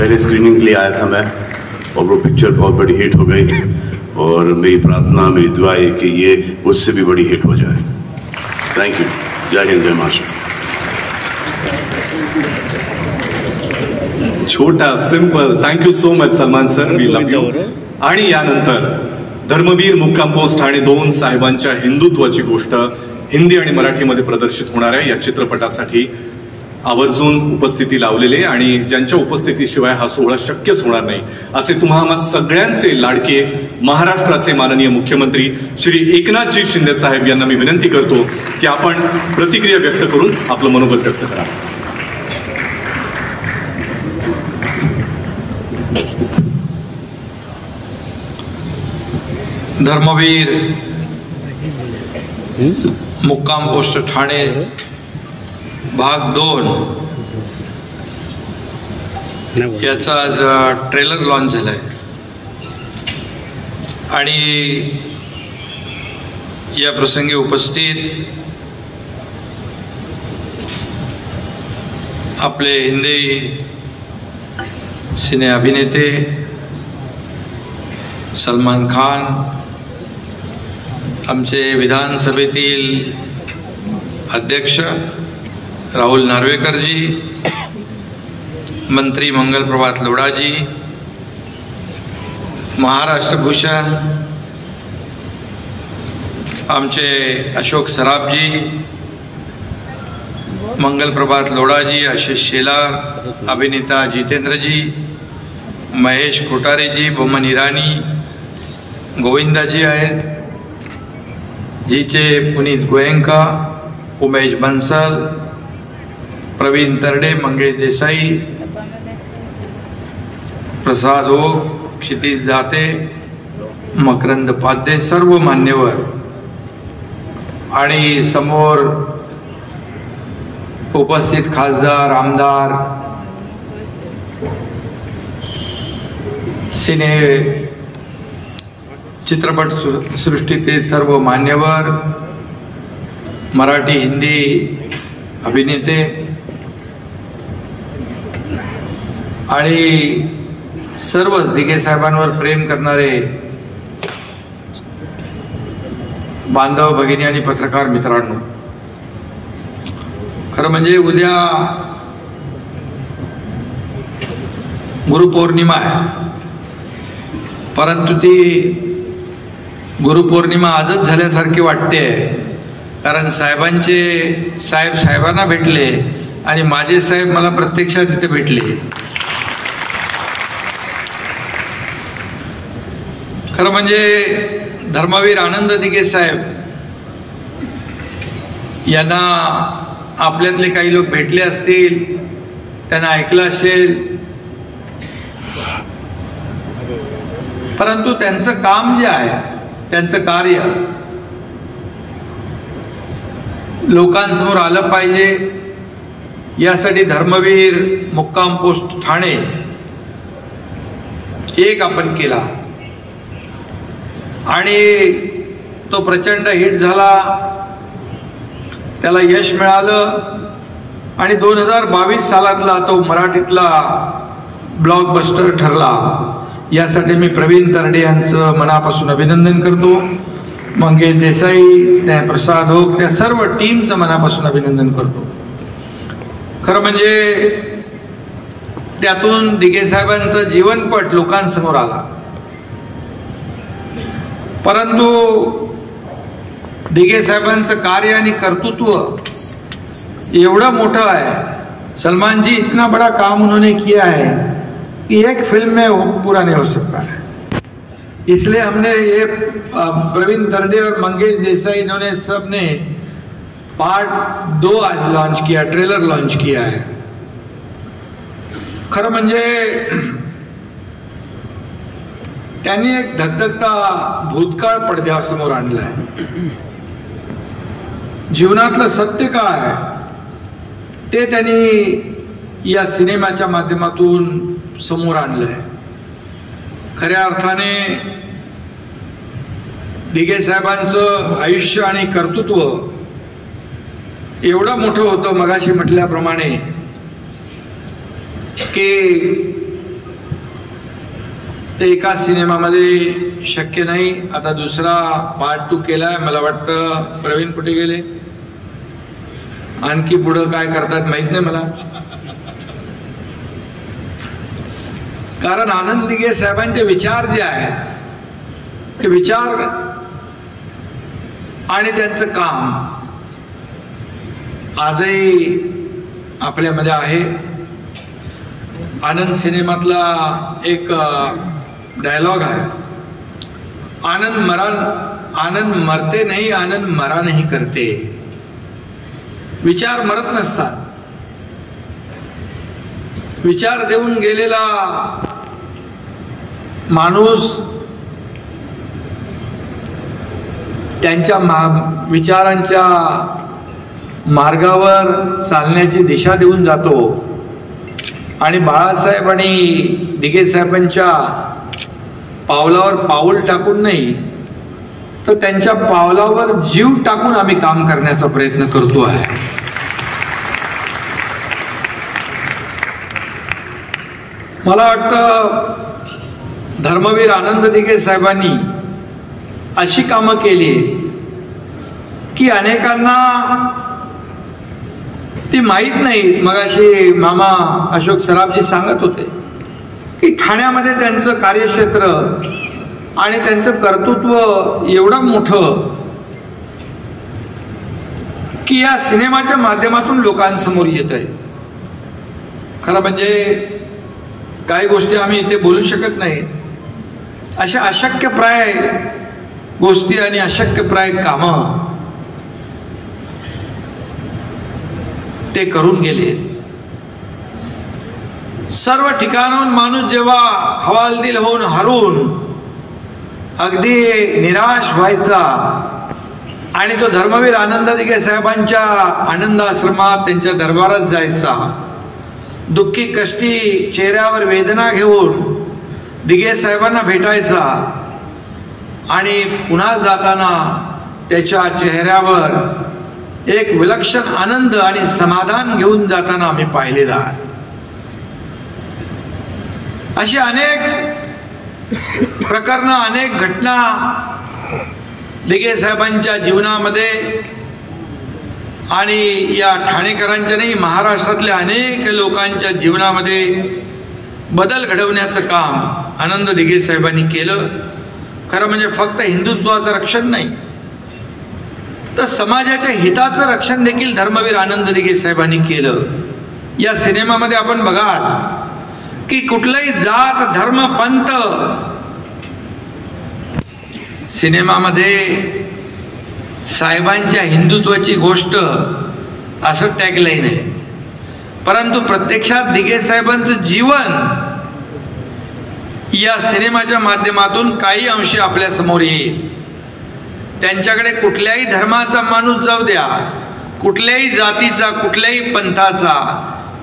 पहले स्क्रीनिंग के लिए आया था मैं, और वो पिक्चर बहुत बड़ी हिट हो गई, और मेरी प्रार्थना, मेरी दुआ है कि ये उससे भी बड़ी हिट हो जाए। Thank you. जय हिंद, जय महाराष्ट्र। छोटा simple thank you so much Salman sir, we love you. आणि यानंतर धर्मवीर मुक्काम पोस्ट ठाणे 2 साहेबांच्या हिंदुत्वाची गोष्ट हिंदी आणि मराठीमध्ये प्रदर्शित होणार आहे। या चित्रपटासाठी आवर्जून उपस्थिती लावलेले आणि ज्यांच्या उपस्थितीशिवाय हा सोहळा शक्यच होणार नाही असे तुम्हा सगळ्यांचे लाडके महाराष्ट्राचे माननीय मुख्यमंत्री श्री एकनाथजी शिंदे साहेब यांना मी विनंती करतो की आपण प्रतिक्रिया व्यक्त करून आपलं मनोबल व्यक्त करा। धर्मवीर मुक्काम पोस्ट ठाणे भाग 2 याचा आज ट्रेलर लॉन्च झालाय आणि या प्रसंगी उपस्थित आपले हिंदी सिने अभिनेते सलमान खान, आमचे विधानसभेतील अध्यक्ष राहुल नार्वेकर जी, मंत्री मंगल प्रभात लोढ़ा जी, महाराष्ट्र भूषण आमचे अशोक सराफ जी, मंगल प्रभात लोढ़ा जी, आशीष शेलार, अभिनेता जितेंद्र जी, महेश कोठारे जी, बोमन ईरानी, गोविंदा जी आहेत, जीचे पुनीत गोयंका, उमेश बंसल, प्रवीण तरडे, मंगेश देसाई, प्रसाद ओक, क्षितिज दाते, मकरंद पाध्ये, सर्व मान्यवर आणि समोर उपस्थित खासदार, आमदार, सिने चित्रपट सृष्टीतील सर्व मान्यवर, मराठी हिंदी अभिनेते आणि सर्व दिघे साहेबांवर प्रेम करणारे बांधव भगिनी आणि पत्रकार मित्रांनो, खरं म्हणजे उद्या गुरुपौर्णिमा आहे, परंतु ती गुरुपौर्णिमा आजच झाल्यासारखी वाटते, कारण साहेबांना भेटले आणि माझे साहेब मला प्रत्यक्षात तिथे भेटले। खरं म्हणजे धर्मवीर आनंद दिघे साहेब यांना आपल्यातले काही लोक भेटले असतील, त्यांना ऐकलं असेल, परंतु त्यांचं काम जे आहे, त्यांचं कार्य लोकांसमोर आलं पाहिजे, यासाठी धर्मवीर मुक्काम पोस्ट ठाणे एक आपण केला आणि तो प्रचंड हिट झाला, त्याला यश मिळालं आणि 2022 सालातला तो मराठीतला ब्लॉकबस्टर ठरला। यासाठी मी प्रवीण तरडे यांचं मनापासून अभिनंदन करतो, मंगेश देसाई, प्रसाद ओक, त्या सर्व टीमचं मनापासून अभिनंदन करतो। खरं म्हणजे त्यातून दिघे साहेबांचं जीवनपट लोकांसमोर आला, परंतु दिघे साहेबांचं कार्य आणि कर्तृत्व एवढं मोठं है। सलमान जी, इतना बड़ा काम उन्होंने किया है कि एक फिल्म में वो पूरा नहीं हो सकता है, इसलिए हमने ये प्रवीण तरडे और मंगेश देसाई इन्होंने सबने पार्ट 2 आज लॉन्च किया, ट्रेलर लॉन्च किया है। खरं म्हणजे त्यांनी एक धगधगता भूतकाळ पडद्यासमोर आणलाय। जीवनातलं सत्य काय ते त्यांनी या सिनेमाच्या माध्यमातून समोर आणलंय। खऱ्या अर्थाने दिघे साहेबांचं आयुष्य आणि कर्तृत्व एवढं मोठं होतं, मगाशी म्हटल्याप्रमाणे की ते एका सिनेमामध्ये शक्य नाही. आता दुसरा पार्ट 2 केलाय. मला वाटतं प्रवीण कुठे गेले, आणखी पुढं काय करतात माहित नाही मला. कारण आनंद दिघे साहेबांचे विचार जे आहेत ते विचार आणि त्यांचं काम आजही आपल्यामध्ये आहे. आनंद सिनेमातला एक डायलॉग आहे, आनंद मरते नाही, आनंद मरा नहीं करते. विचार मरत नसतात. विचार देऊन गेलेला माणूस त्यांच्या विचारांच्या मार्गावर चालण्याची दिशा देऊन जातो. आणि बाळासाहेब आणि दिघे साहेबांच्या पावलावर पाऊल टाकून नाही तर त्यांच्या पावलावर जीव टाकून आम्ही काम करण्याचा प्रयत्न करतो आहे. मला वाटतं धर्मवीर आनंद दिघे साहेबांनी अशी कामं केली की अनेकांना ती माहीत नाही. मगाशी मामा अशोक सराफजी सांगत होते की ठाण्यामध्ये त्यांचं कार्यक्षेत्र आणि त्यांचं कर्तृत्व एवढं मोठं की या सिनेमाच्या माध्यमातून लोकांसमोर येत आहे. खरं म्हणजे काही गोष्टी आम्ही इथे बोलू शकत नाही. अशा अशक्यप्राय गोष्टी आणि अशक्यप्राय कामं ते करून गेले. सर्व ठिकाणाहून माणूस जेव्हा हवालदिल होऊन हरून अगदी निराश व्हायचा आणि तो धर्मवीर आनंद दिघे साहेबांच्या आनंद आश्रमात त्यांच्या दरबारात जायचा. दुःखी कष्टी चेहऱ्यावर वेदना घेऊन दिघे साहेबांना भेटायचा आणि पुन्हा जाताना त्याच्या चेहऱ्यावर एक विलक्षण आनंद आणि समाधान घेऊन जाताना आम्ही पाहिलेला आहे. अशी अनेक प्रकरणं, अनेक घटना दिघे साहेबांच्या जीवनामध्ये आणि या ठाणेकरांच्या नाही महाराष्ट्रातल्या अनेक लोकांच्या जीवनामध्ये बदल घडवण्याचं काम आनंद दिघे साहेबांनी केलं. खरं म्हणजे फक्त हिंदुत्वाचं रक्षण नाही तर समाजाच्या हिताचं रक्षण देखील धर्मवीर आनंद दिघे साहेबांनी केलं. या सिनेमामध्ये आपण बघाल की कुठलाही जात धर्म पंथ सिनेमामध्ये साहेबांच्या हिंदुत्वाची गोष्ट असं टॅगलाईन आहे. परंतु प्रत्यक्षात दिघे साहेबांचं जीवन या सिनेमाच्या माध्यमातून काही अंशी आपल्या समोर येईल. त्यांच्याकडे कुठल्याही धर्माचा माणूस जाऊ द्या, कुठल्याही जातीचा, कुठल्याही पंथाचा,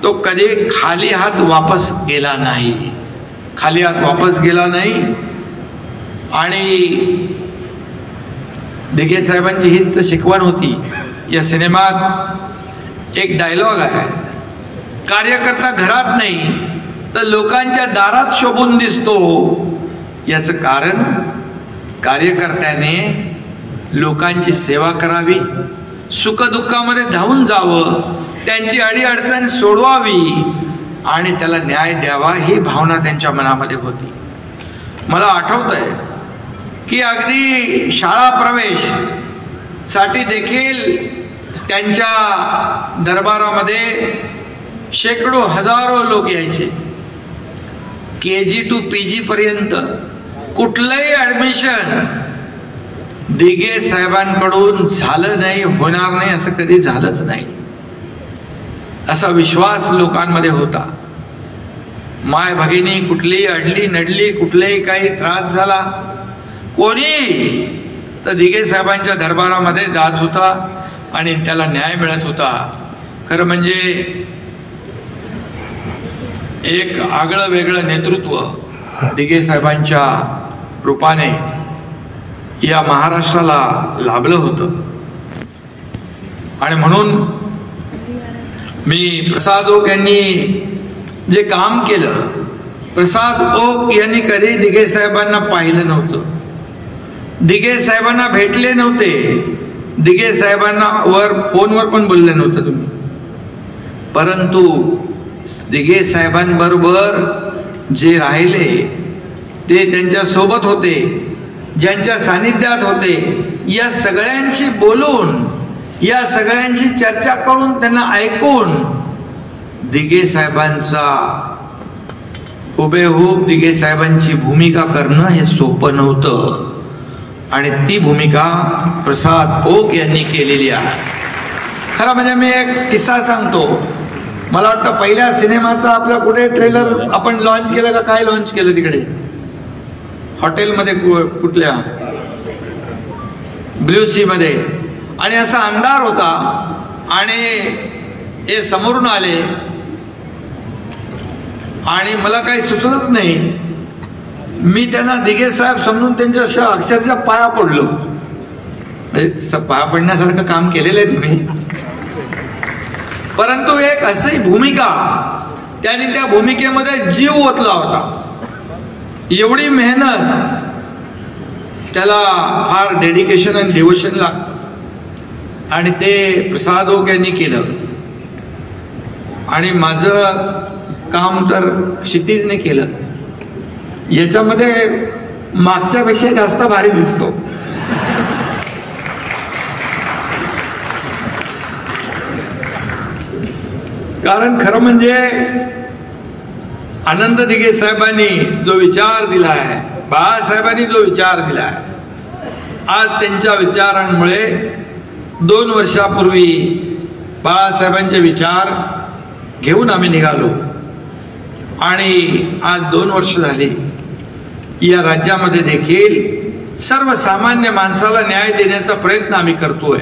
तो कधी खाली हात वापस गेला नाही. खाली हात वापस गेला नाही. आणि दिघे साहेबांची हीच तर शिकवण होती. या सिनेमात एक डायलॉग आहे, कार्यकर्ता घरात नाही तर लोकांच्या दारात शोभून दिसतो. याचं कारण कार्यकर्त्याने लोकांची सेवा करावी, सुखदुःखामध्ये धावून जावं, त्यांची अडीअडचण सोडवावी आणि त्याला न्याय द्यावा ही भावना त्यांच्या मनामध्ये होती. मला आठवतंय की अगदी शाळा प्रवेश साठी देखील त्यांच्या दरबारामध्ये शेकडो हजारो लोक यायचे. KG to PG पर्यंत कुठलंही ऍडमिशन दिघे साहेबांकडून झालं नाही, होणार नाही असं कधी झालंच नाही. असा विश्वास लोकांमध्ये होता. माय भगिनी कुठलीही अडली नडली, कुठलेही काही त्रास झाला, कोणी तर दिघे साहेबांच्या दरबारामध्ये जात होता आणि त्याला न्याय मिळत होता. खरं म्हणजे एक आगळं वेगळं नेतृत्व दिघे साहेबांच्या रूपाने या महाराष्ट्राला लाभलं होतं. आणि म्हणून मी प्रसाद ओक यांनी जे काम केलं प्रसाद ओक यांनी कधी दिघे साहेबांना पाहिलं नव्हतं, दिघे साहेबांना भेटले नव्हते, दिघे साहेबांना फोनवर पण बोलले नव्हते तुम्ही. परंतु दिघे साहेबांबरोबर जे राहिले ते त्यांच्या सोबत होते, ज्यांच्या सानिध्यात होते, या सगळ्यांशी बोलून, या सगळ्यांशी चर्चा करून, त्यांना ऐकून दिघे साहेबांचा हुबेहूब दिघे साहेबांची भूमिका करणं हे सोपं नव्हतं. आणि ती भूमिका प्रसाद ओक यांनी केलेली आहे. खरं म्हणजे मी एक किस्सा सांगतो. मला वाटतं पहिल्या सिनेमाचा आपला कुठे ट्रेलर आपण लॉन्च केलं का, काय लॉन्च केलं तिकडे हॉटेलमध्ये, कुठल्या ब्ल्यू सी मध्ये. आणि असा अंधार होता आणि हे समोरून आले आणि मला काही सुचलंच नाही. मी त्यांना दिघे साहेब समजून त्यांच्या अक्षरशः पाया पडलो. पाया पडण्यासारखं काम केलेलं आहे तुम्ही. परंतु एक अशी भूमिका, त्यांनी त्या भूमिकेमध्ये जीव ओतला होता. एवढी मेहनत, त्याला फार डेडिकेशन आणि डिवोशन लागतं आणि ते प्रसाद ओक यांनी केलं. आणि माझं काम तर क्षितिजने केलं. याच्यामध्ये मागच्यापेक्षा जास्त भारी दिसतो. कारण खरं म्हणजे आनंद दिघे साहेबांनी जो विचार दिला आहे, बाळासाहेबांनी जो विचार दिला आहे, आज त्यांच्या विचारांमुळे 2 वर्षापूर्वी बाळासाहेबांचे विचार घेऊन आम्ही निघालो आणि आज 2 वर्ष झाली. या राज्यामध्ये देखील सर्वसामान्य माणसाला न्याय देण्याचा प्रयत्न आम्ही करतोय.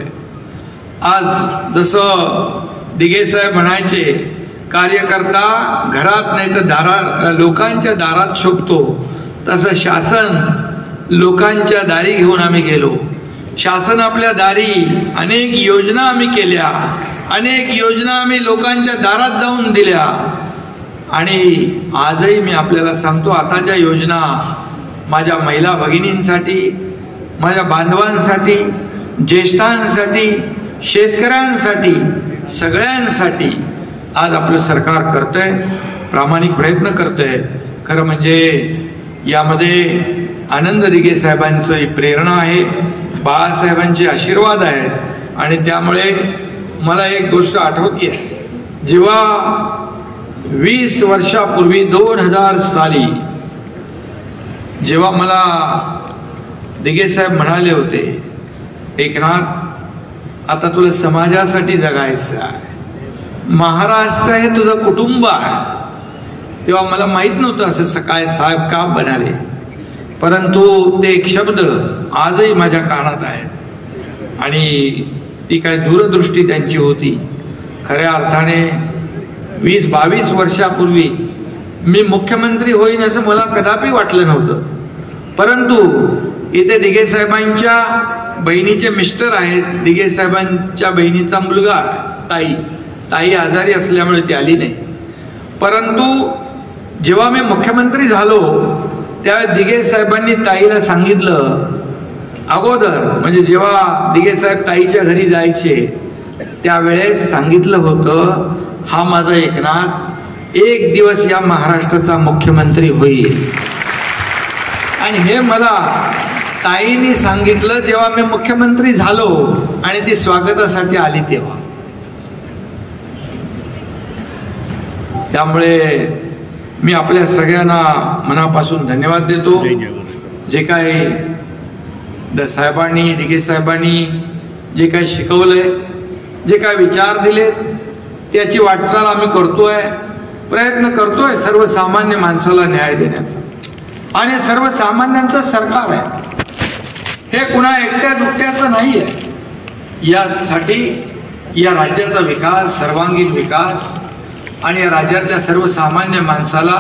आज जसं दिघे साहेब म्हणायचे, कार्यकर्ता घरात नाही तर दारात, लोकांच्या दारात शोभतो, तसं शासन लोकांच्या दारी घेऊन आम्ही गेलो. शासन आपल्या दारी अनेक योजना आम्ही केल्या, अनेक योजना आम्ही लोकांच्या दारात जाऊन दिल्या. आणि आजही मी आपल्याला सांगतो, आताच्या योजना माझ्या महिला भगिनींसाठी, माझ्या बांधवांसाठी, ज्येष्ठांसाठी, शेतकऱ्यांसाठी, सगळ्यांसाठी आज आपलं सरकार करतंय, प्रामाणिक प्रयत्न करतंय. खरं म्हणजे यामध्ये आनंद दिघे साहेबांची प्रेरणा आहे, बाळासाहेबांचे आशीर्वाद आहेत. आणि त्यामुळे मला एक गोष्ट आठवते, जेव्हा 20 वर्षापूर्वी 2000 साली जेव्हा मला दिघे साहेब म्हणाले होते, एकनाथ आता तुला समाजासाठी जगायचं आहे, महाराष्ट्र हे तुझं कुटुंब आहे. तेव्हा मला माहित नव्हतं असं काय साहेब का बनाले, परंतु ते एक शब्द आजही माझ्या कानात आहेत. आणि ती काय दूरदृष्टी त्यांची होती. खऱ्या अर्थाने 20-22 वर्षापूर्वी मी मुख्यमंत्री होईन असं मला कदापि वाटलं नव्हतं. परंतु इथे दिघे साहेबांच्या बहिणीचे मिस्टर आहेत, दिघे साहेबांच्या बहिणीचा मुलगा ताई आजारी असल्यामुळे ती आली नाही. परंतु जेव्हा मी मुख्यमंत्री झालो त्यावेळेस दिघे साहेबांनी ताईला सांगितलं, अगोदर म्हणजे जेव्हा दिघे साहेब ताईच्या घरी जायचे त्यावेळेस सांगितलं होतं, हा माझा एकनाथ एक दिवस या महाराष्ट्राचा मुख्यमंत्री होईल. आणि हे मला ताईंनी सांगितलं जेव्हा मी मुख्यमंत्री झालो आणि ती स्वागतासाठी आली तेव्हा. त्यामुळे मी आपल्या सगळ्यांना मनापासून धन्यवाद देतो. जे काही साहेबांनी, दिघे साहेबांनी जे काही शिकवलंय, जे काही विचार दिलेत, त्याची वाटचाल आम्ही करतोय, प्रयत्न करतोय सर्वसामान्य माणसाला न्याय देण्याचा. आणि सर्वसामान्यांचं सरकार आहे, हे कुणा एकट्या दुकट्याचं नाही आहे. यासाठी या राज्याचा विकास, सर्वांगीण विकास आणि या राज्यातल्या सर्वसामान्य माणसाला,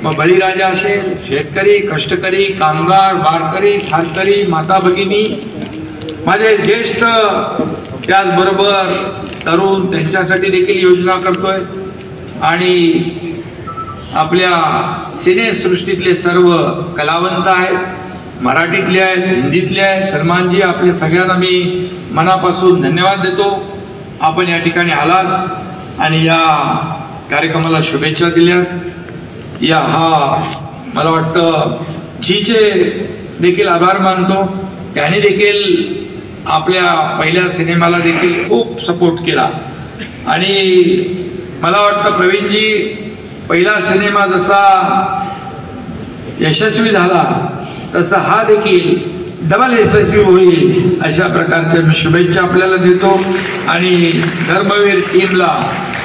मग बळीराजा असेल, शेतकरी, कष्टकरी, कामगार, वारकरी, खारकरी, माता भगिनी, माझे ज्येष्ठ, त्याचबरोबर तरुण, त्यांच्यासाठी देखील योजना करतोय. आणि आपल्या सिनेसृष्टीतले सर्व कलावंत आहेत, मराठीतले आहेत, हिंदीतले आहेत. सलमानजी, आपल्या सगळ्यांना मी मनापासून धन्यवाद देतो. आपण या ठिकाणी आलात आणि या कार्यक्रमाला शुभेच्छा दिल्या. मला वाटतं जीचे देखील आभार मानतो. त्याने देखील आपल्या पहिल्या सिनेमाला देखील खूप सपोर्ट केला आणि मला वाटतं प्रवीणजी, पहिला सिनेमा जसा यशस्वी झाला तसा हा देखील डबल यशस्वी होईल अशा प्रकारच्या मी शुभेच्छा आपल्याला देतो आणि धर्मवीर टीमला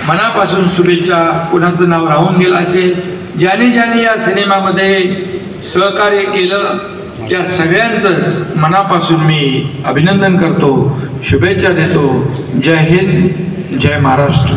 मनापासून शुभेच्छा. कुणाचं नाव राहून गेलं असेल, ज्याने या सिनेमामध्ये सहकार्य केलं त्या सगळ्यांचंच मनापासून मी अभिनंदन करतो, शुभेच्छा देतो. जय हिंद, जय महाराष्ट्र.